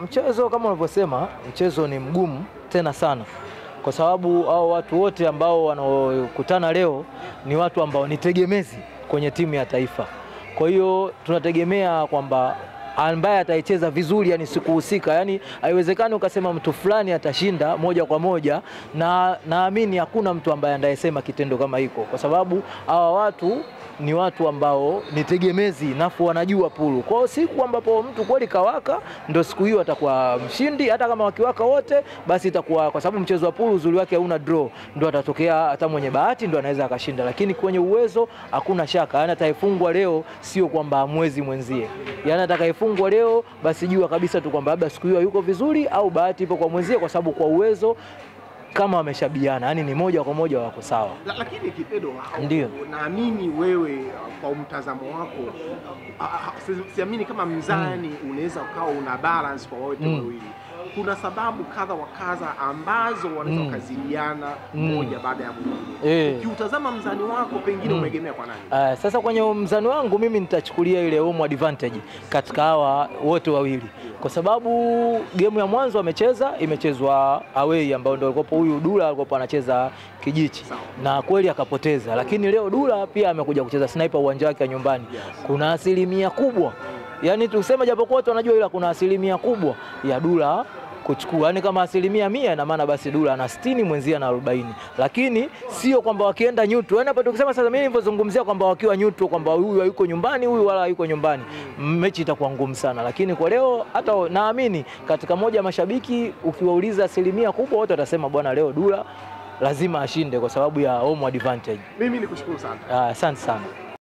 Mchezo kama unavyosema, mchezo ni mgumu tena sana, kwa sababu hao watu wote ambao wanaokutana leo ni watu ambao ni tegemezi kwenye timu ya taifa. Kwa hiyo tunategemea kwamba ambaye ataicheza vizuri, yani siku husika, yani haiwezekani ukasema mtu fulani atashinda moja kwa moja, na naamini hakuna mtu ambaye anayesema kitendo kama hiko, kwa sababu hawa watu ni watu ambao ni tegemezi, nafu wanajua pulu. Kwa hiyo siku ambapo mtu kweli kawaka, ndio siku hiyo atakuwa mshindi. Hata kama wakiwaka wote, basi itakuwa, kwa sababu mchezo wa pulu uzuri wake hauna draw, ndio atatokea hata mwenye bahati ndio anaweza akashinda. Lakini kwenye uwezo hakuna shaka, yani atakayefungwa leo sio kwamba amwezi mwenzie, yani atakayefungwa leo basi jua kabisa tu kwamba labda siku hiyo yuko vizuri au bahati ipo kwa mwenzie, kwa sababu kwa uwezo kama wameshabiana, yani ni moja kwa moja wako sawa. Lakini Kipedo, ndio naamini wewe kwa mtazamo wako, siamini kama mzani unaweza ukawa una balance kwa wote wawili. Kuna sababu kadha wa kadha ambazo wanaweza kukaziliana moja baada ya mwingine. Ukiutazama mzani wako pengine umegemea kwa nani? Sasa kwenye mzani wangu mimi nitachukulia ile home advantage katika hawa wote wawili, kwa sababu game ya mwanzo imechezwa away, ambao ndio alikuwa huyu Dula alikuwa anacheza Kijichi na kweli akapoteza. Lakini leo Dula pia amekuja kucheza Sniper uwanja wake nyumbani. Kuna asilimia kubwa, yani tuseme japokuwa watu wanajua, ila kuna asilimia kubwa ya Dula kuchukua. Yani kama asilimia 100, ina maana basi Dula ana 60 mwenzia na 40. Lakini sio kwamba wakienda neutral. Yani hapa tukisema sasa, mimi nilizozungumzia kwamba wakiwa neutral, kwamba huyu yuko nyumbani, huyu wala yuko nyumbani, mechi itakuwa ngumu sana. Lakini kwa leo hata naamini katika moja ya mashabiki ukiwauliza asilimia kubwa wote watasema bwana, leo Dula lazima ashinde kwa sababu ya home advantage. Mimi nikushukuru sana. Asante sana.